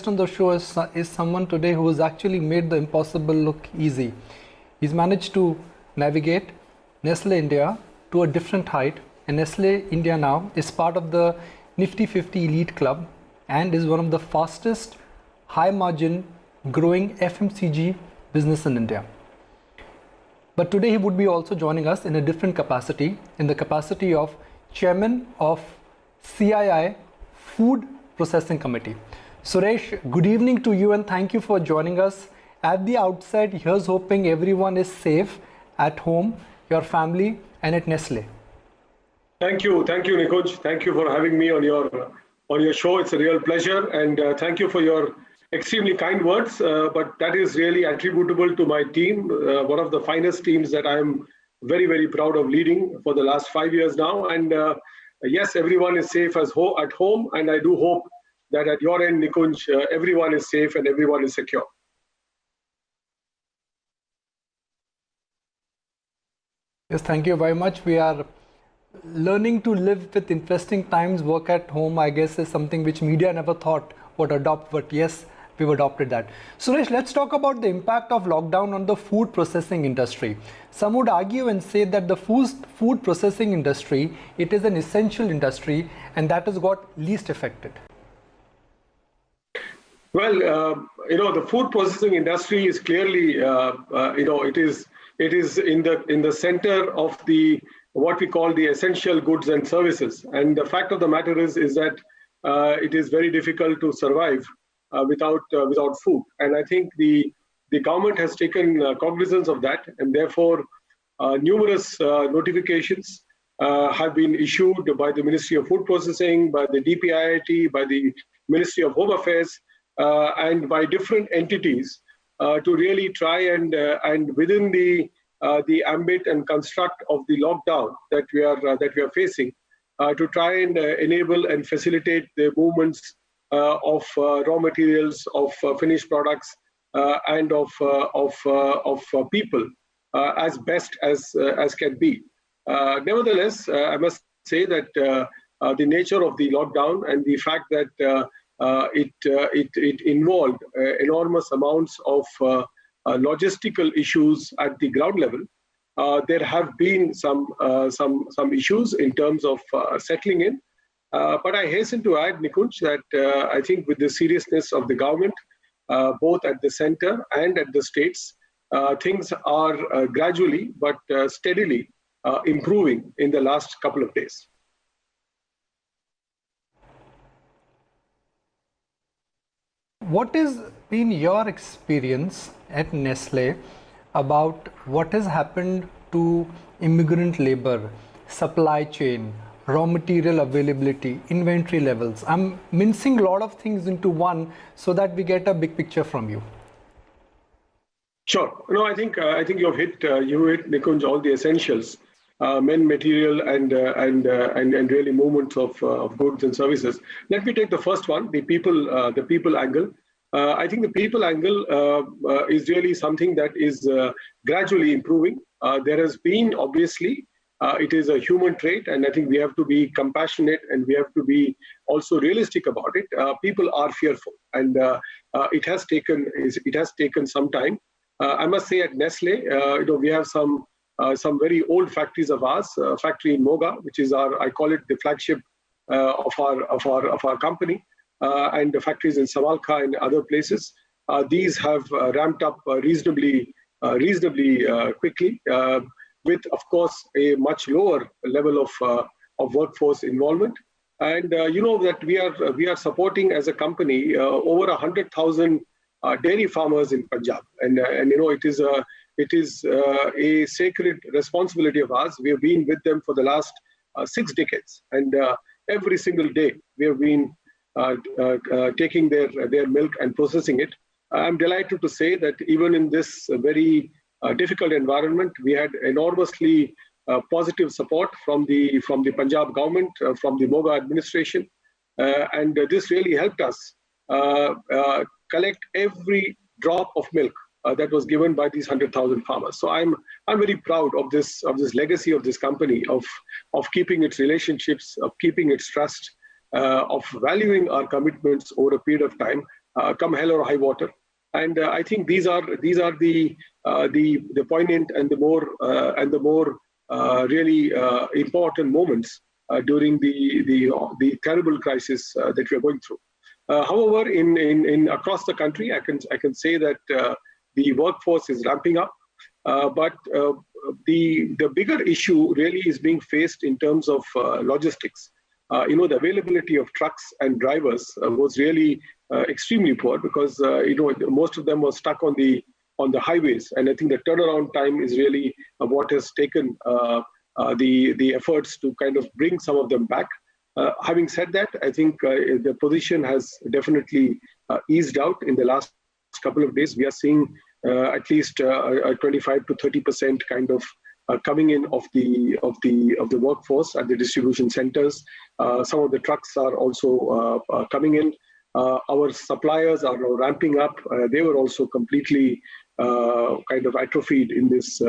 On the show is someone today who has actually made the impossible look easy. He's managed to navigate Nestle India to a different height, and Nestle India now is part of the Nifty 50 Elite Club and is one of the fastest high margin growing FMCG business in India. But today he would be also joining us in a different capacity, in the capacity of Chairman of CII Food Processing Committee. Suresh, good evening to you and thank you for joining us. At the outset, here's hoping everyone is safe at home, your family and at Nestle. Thank you, Nikunj. Thank you for having me on your show. It's a real pleasure, and thank you for your extremely kind words. But that is really attributable to my team, one of the finest teams that I'm very, very proud of leading for the last 5 years now. And yes, everyone is safe at home, and I do hope that at your end, Nikunj, everyone is safe and everyone is secure. Yes, thank you very much. We are learning to live with interesting times. Work at home, I guess, is something which media never thought would adopt, but yes, we've adopted that. Suresh, let's talk about the impact of lockdown on the food processing industry. Some would argue and say that the food processing industry, it is an essential industry and that has got least affected. Well, the food processing industry is clearly, it is in the center of what we call the essential goods and services. And the fact of the matter is that it is very difficult to survive without food. And I think the government has taken cognizance of that, and therefore numerous notifications have been issued by the Ministry of Food Processing, by the DPIIT, by the Ministry of Home Affairs, and by different entities to really try and within the ambit and construct of the lockdown that we are facing, to try and enable and facilitate the movements of raw materials, of finished products, and of people as best as can be. Nevertheless, I must say that the nature of the lockdown and the fact that it involved enormous amounts of logistical issues at the ground level. There have been some issues in terms of settling in. But I hasten to add, Nikunj, that I think with the seriousness of the government, both at the center and at the states, things are gradually but steadily improving in the last couple of days. What has been your experience at Nestle about what has happened to immigrant labor, supply chain, raw material availability, inventory levels? I'm mincing a lot of things into one so that we get a big picture from you. Sure. No, I think you hit Nikunj all the essentials, men, material, and really movements of goods and services. Let me take the first one, the people angle. I think the people angle is really something that is gradually improving. There has been, obviously, it is a human trait, and I think we have to be compassionate and we have to be also realistic about it. People are fearful, and it has taken some time. I must say, at Nestle, we have some very old factories of ours. Factory in Moga, which is I call it the flagship of our company, and the factories in Samalkha and other places. These have ramped up reasonably quickly, with, of course, a much lower level of workforce involvement. And that we are supporting as a company over 100,000 dairy farmers in Punjab, and it is a sacred responsibility of ours. We have been with them for the last 6 decades, and every single day we have been taking their milk and processing it. I'm delighted to say that even in this very difficult environment, we had enormously positive support from the Punjab government, from the Moga administration, and this really helped us collect every drop of milk that was given by these 100,000 farmers. So I'm very proud of this legacy of this company, of keeping its relationships, of keeping its trust, of valuing our commitments over a period of time, come hell or high water. And I think these are the poignant and the more really important moments during the terrible crisis that we are going through. However, in across the country, I can say that the workforce is ramping up, but the bigger issue really is being faced in terms of logistics. The availability of trucks and drivers was really extremely poor because most of them were stuck on the highways, and I think the turnaround time is really what has taken the efforts to kind of bring some of them back. Having said that, I think the position has definitely eased out in the last couple of days. We are seeing at least a 25 to 30% kind of coming in of the workforce at the distribution centers. Some of the trucks are also coming in. Our suppliers are now ramping up. They were also completely kind of atrophied in this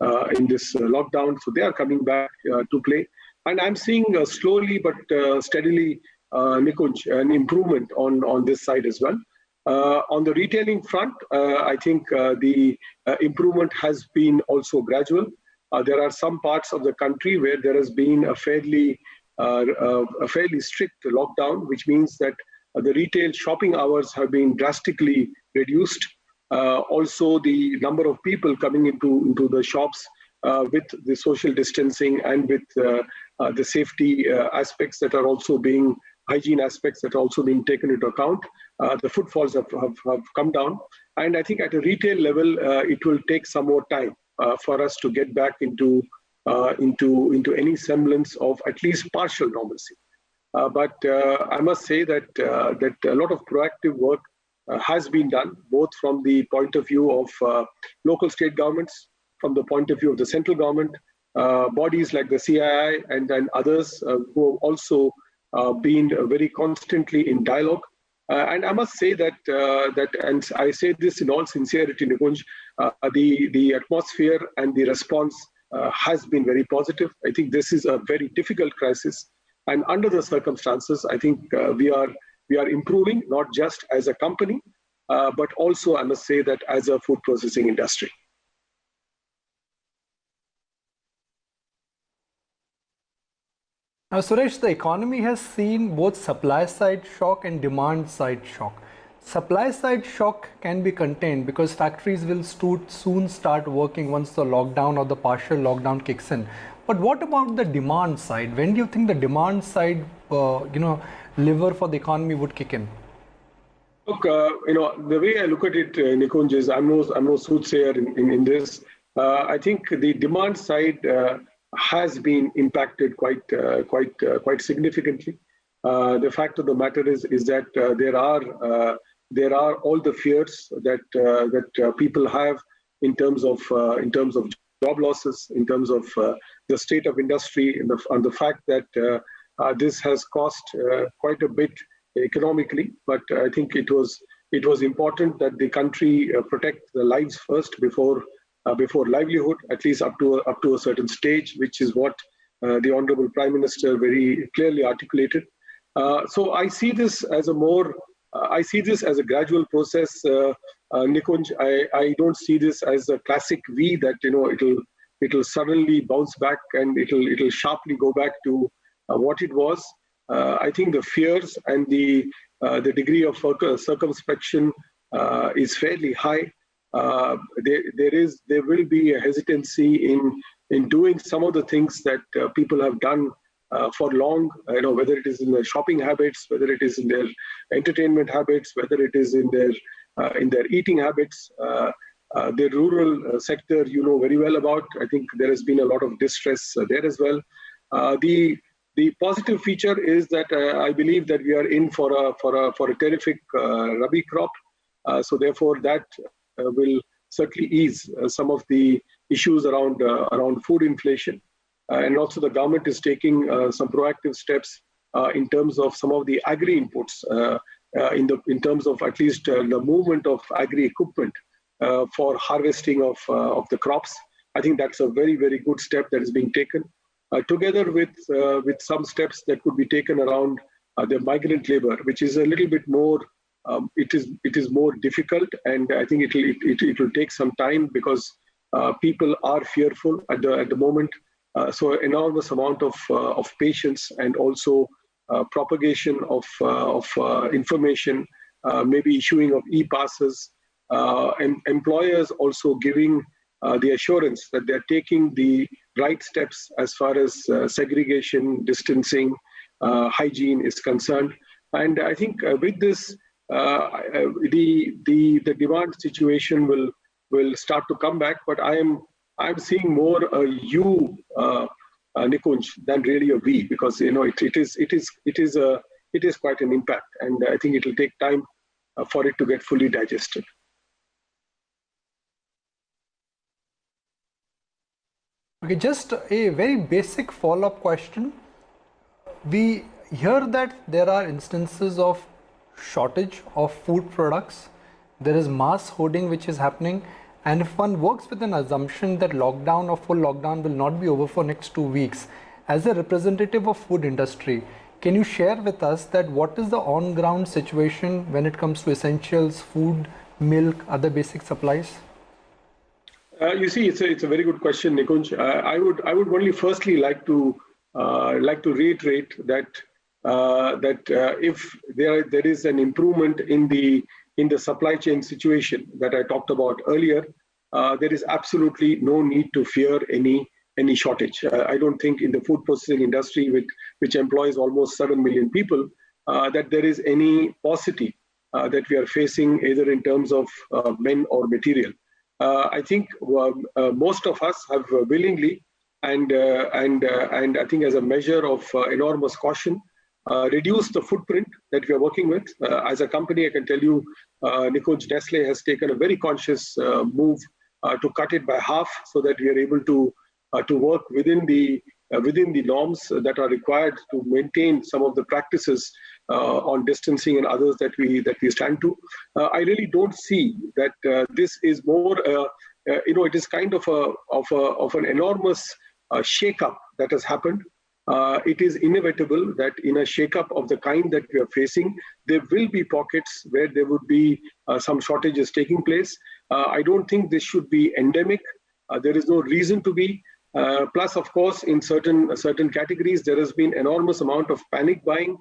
lockdown, so they are coming back to play. And I'm seeing slowly but steadily, Nikunj, an improvement on this side as well. On the retailing front, I think the improvement has been also gradual. There are some parts of the country where there has been a fairly strict lockdown, which means that the retail shopping hours have been drastically reduced. Also, the number of people coming into the shops with the social distancing and with the safety aspects that are also being hygiene aspects that are also being taken into account. The footfalls have come down, and I think at a retail level, it will take some more time for us to get back into any semblance of at least partial normalcy. But I must say that a lot of proactive work has been done, both from the point of view of local state governments, from the point of view of the central government, bodies like the CII and others who have also been very constantly in dialogue. And I must say that, and I say this in all sincerity, Nikunj, the atmosphere and the response has been very positive. I think this is a very difficult crisis, and under the circumstances, I think we are improving, not just as a company, but also, I must say, that as a food processing industry. Now, Suresh, the economy has seen both supply side shock and demand side shock. Supply side shock can be contained because factories will soon start working once the lockdown or the partial lockdown kicks in. But what about the demand side? When do you think the demand side, lever for the economy would kick in? Look, the way I look at it, Nikunj, is I'm no soothsayer in this. I think the demand side has been impacted quite significantly. The fact of the matter is that there are all the fears that people have in terms of job losses, in terms of the state of industry, and the fact that this has cost quite a bit economically. But I think it was important that the country protect the lives first before livelihood, at least up to a certain stage, which is what the Honorable Prime Minister very clearly articulated. So I see this as a gradual process, Nikunj. I don't see this as a classic V that it'll suddenly bounce back and it'll sharply go back to what it was. I think the fears and the degree of circumspection is fairly high. There will be a hesitancy in doing some of the things that people have done for long, whether it is in their shopping habits, whether it is in their entertainment habits, whether it is in their eating habits. The rural sector, very well about. I think there has been a lot of distress there as well. The positive feature is that I believe that we are in for a terrific Rabi crop. So therefore, that will certainly ease some of the issues around food inflation. And also the government is taking some proactive steps in terms of some of the agri inputs, in terms of at least the movement of agri equipment for harvesting of the crops. I think that's a very, very good step that is being taken, together with some steps that could be taken around the migrant labor, which is a little bit more it is more difficult, and I think it will take some time because people are fearful at the moment. So enormous amount of patience and also propagation of information, maybe issuing of e-passes, and employers also giving the assurance that they're taking the right steps as far as segregation, distancing, hygiene is concerned. And I think with this, the demand situation will start to come back. But I'm seeing more a U, Nikunj, than really a V, because it is quite an impact, and I think it will take time for it to get fully digested. Okay, just a very basic follow-up question. We hear that there are instances of shortage of food products. There is mass hoarding which is happening. And if one works with an assumption that lockdown or full lockdown will not be over for next 2 weeks, as a representative of food industry, can you share with us that what is the on-ground situation when it comes to essentials, food, milk, other basic supplies? You see, it's a very good question, Nikunj. I would only firstly like to reiterate that if there is an improvement in the supply chain situation that I talked about earlier, there is absolutely no need to fear any shortage. I don't think in the food processing industry, which employs almost 7 million people, that there is any paucity that we are facing either in terms of men or material. I think most of us have willingly and I think as a measure of enormous caution, reduce the footprint that we are working with. As a company, I can tell you, Nikunj, Nestle has taken a very conscious move to cut it by half, so that we are able to work within the norms that are required to maintain some of the practices on distancing and others that we stand to. I really don't see that this is more, it is kind of an enormous shake-up that has happened. It is inevitable that in a shake-up of the kind that we are facing, there will be pockets where there would be some shortages taking place. I don't think this should be endemic. There is no reason to be. Plus, of course, in certain categories, there has been enormous amount of panic buying.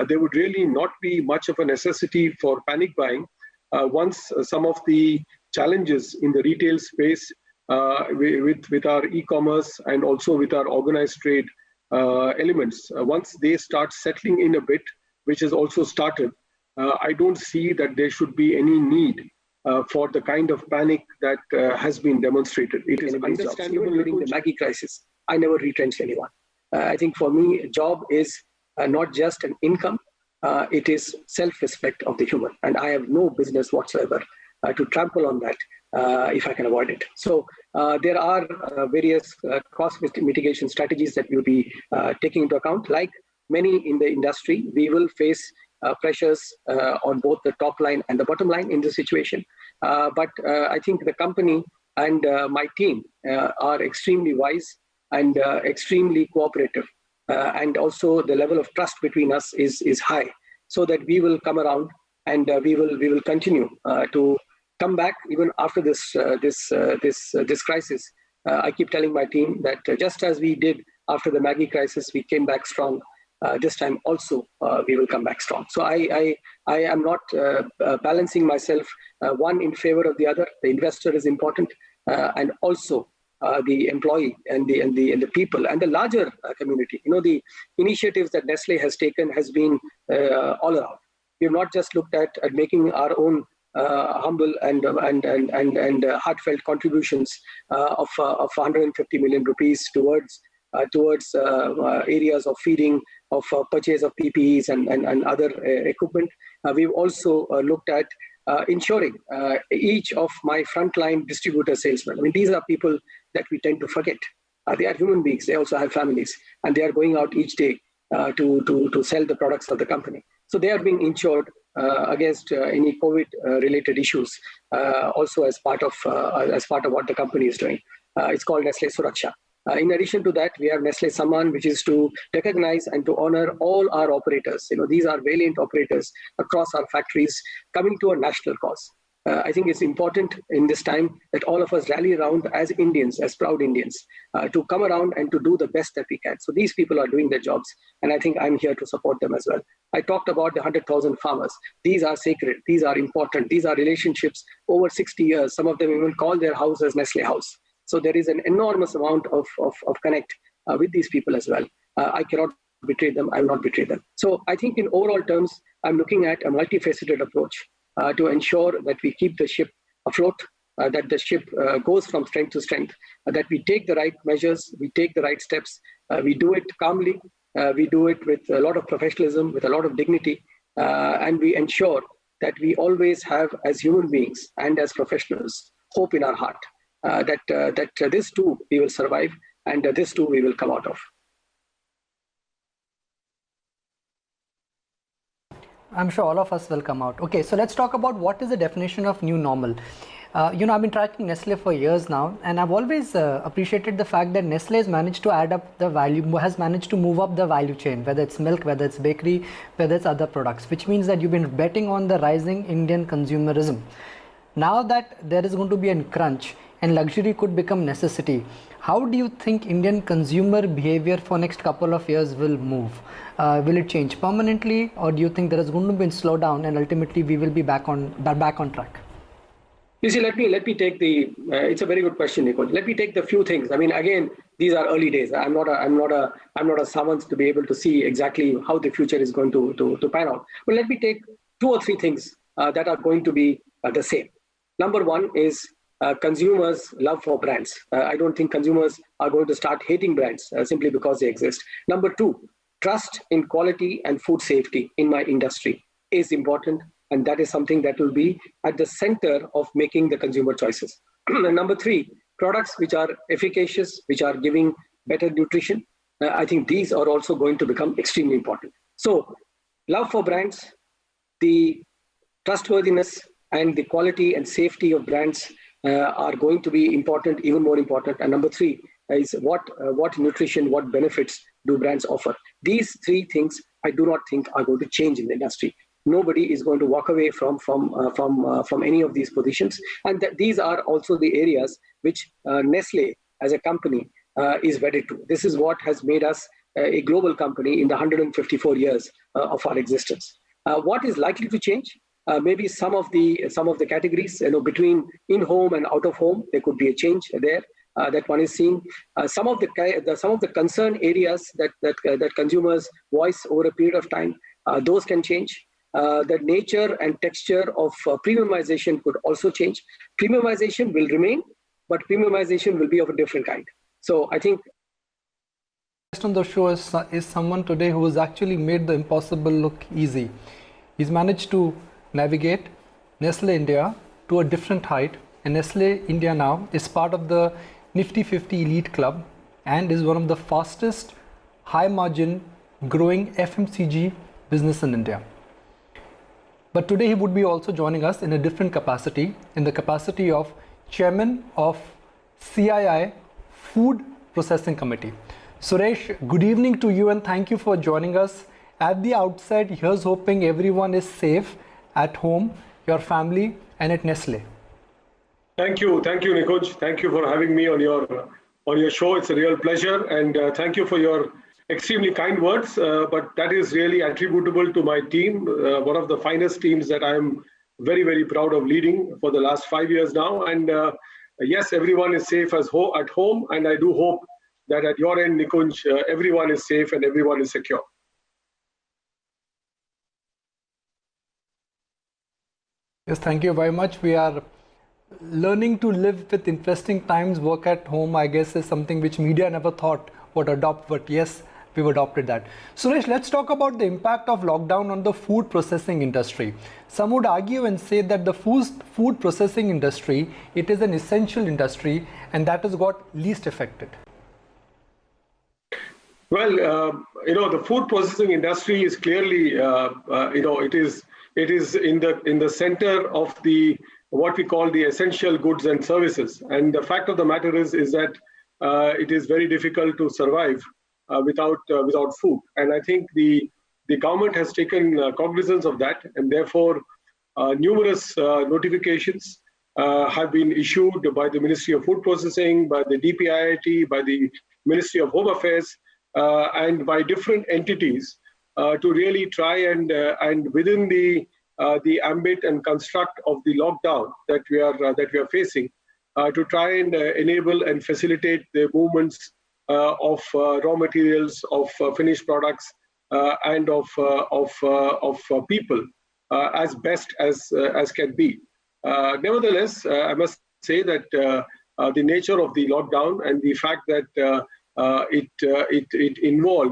There would really not be much of a necessity for panic buying once some of the challenges in the retail space with our e-commerce and also with our organized trade elements, once they start settling in a bit, which has also started, I don't see that there should be any need for the kind of panic that has been demonstrated. It is understandable. Even during the Maggie crisis, I never retrenched anyone. I think for me, a job is not just an income, it is self-respect of the human. And I have no business whatsoever to trample on that if I can avoid it. So there are various cost mitigation strategies that we'll be taking into account. Like many in the industry, we will face pressures on both the top line and the bottom line in this situation. But I think the company and my team are extremely wise and extremely cooperative. And also the level of trust between us is high, so that we will come around and we will continue to come back even after this crisis. I keep telling my team that just as we did after the Maggie crisis, we came back strong. This time also we will come back strong. So I am not balancing myself one in favor of the other. The investor is important, and also the employee and the people and the larger community. You know, the initiatives that Nestle has taken has been all around. We have not just looked at making our own humble and heartfelt contributions of 150 million rupees towards areas of feeding, of purchase of PPEs and other equipment. We've also looked at ensuring each of my frontline distributor salesmen. I mean, these are people that we tend to forget. They are human beings. They also have families, and they are going out each day to sell the products of the company. So they are being insured against any COVID-related issues, also as part of what the company is doing. It's called Nestle Suraksha. In addition to that, we have Nestle Samman, which is to recognize and to honor all our operators. These are valiant operators across our factories coming to a national cause. I think it's important in this time that all of us rally around as Indians, as proud Indians, to come around and to do the best that we can. So these people are doing their jobs, and I think I'm here to support them as well. I talked about the 100,000 farmers. These are sacred. These are important. These are relationships over 60 years. Some of them even call their house as Nestle House. So there is an enormous amount of connect with these people as well. I cannot betray them. I will not betray them. So I think in overall terms, I'm looking at a multifaceted approach to ensure that we keep the ship afloat, that the ship goes from strength to strength, that we take the right measures, we take the right steps, we do it calmly, we do it with a lot of professionalism, with a lot of dignity, and we ensure that we always have, as human beings and as professionals, hope in our heart that this too we will survive, and this too we will come out of. I'm sure all of us will come out. Okay, so let's talk about what is the definition of new normal. I've been tracking Nestle for years now, and I've always appreciated the fact that Nestle has managed to add up the value, has managed to move up the value chain, whether it's milk, whether it's bakery, whether it's other products, which means that you've been betting on the rising Indian consumerism. Now that there is going to be a crunch and luxury could become necessity, how do you think Indian consumer behavior for next couple of years will move? Will it change permanently, or do you think there is going to be a slowdown and ultimately we will be back on track? You see, let me take the. It's a very good question, Nikunj. Let me take the few things. I mean, again, these are early days. I'm not a summons to be able to see exactly how the future is going to pan out. But let me take 2 or 3 things that are going to be the same. Number one is consumers' love for brands. I don't think consumers are going to start hating brands simply because they exist. Number 2, trust in quality and food safety in my industry is important, and that is something that will be at the center of making the consumer choices. And number 3, products which are efficacious, which are giving better nutrition. I think these are also going to become extremely important. So, love for brands, the trustworthiness and the quality and safety of brands are going to be important, even more important. And number 3 is what nutrition, what benefits do brands offer. These 3 things I do not think are going to change in the industry. Nobody is going to walk away from any of these positions, and these are also the areas which Nestle as a company is wedded to. This is what has made us a global company in the 154 years of our existence. What is likely to change? Maybe some of the categories, between in-home and out-of-home, there could be a change there that one is seeing. Some of the concern areas that consumers voice over a period of time, those can change. The nature and texture of premiumization could also change. Premiumization will remain, but premiumization will be of a different kind. So I think guest on the show is someone today who has actually made the impossible look easy. He's managed to navigate Nestle India to a different height, and Nestle India now is part of the Nifty 50 Elite Club and is one of the fastest high margin growing FMCG business in India. But today he would be also joining us in a different capacity, in the capacity of Chairman of CII Food Processing Committee. Suresh, good evening to you and thank you for joining us. At the outset, here's hoping everyone is safe at home, your family, and at Nestle. Thank you, Nikunj. Thank you for having me on your show. It's a real pleasure, and thank you for your extremely kind words. But that is really attributable to my team, one of the finest teams that I'm very, very proud of leading for the last 5 years now. And yes, everyone is safe at home, and I do hope that at your end, Nikunj, everyone is safe and everyone is secure. Yes, thank you very much. We are learning to live with interesting times. Work at home, I guess, is something which media never thought would adopt, but yes, we've adopted that. Suresh, let's talk about the impact of lockdown on the food processing industry. Some would argue and say that the food processing industry, it is an essential industry and that has got least affected. Well, the food processing industry is clearly, it is in the center of what we call the essential goods and services. And the fact of the matter is that it is very difficult to survive without food. And I think the government has taken cognizance of that, and therefore numerous notifications have been issued by the Ministry of Food Processing, by the DPIIT, by the Ministry of Home Affairs, and by different entities to really try and within the ambit and construct of the lockdown that we are facing, to try and enable and facilitate the movements of raw materials, of finished products, and of people as best as can be. Nevertheless, I must say that the nature of the lockdown and the fact that it involved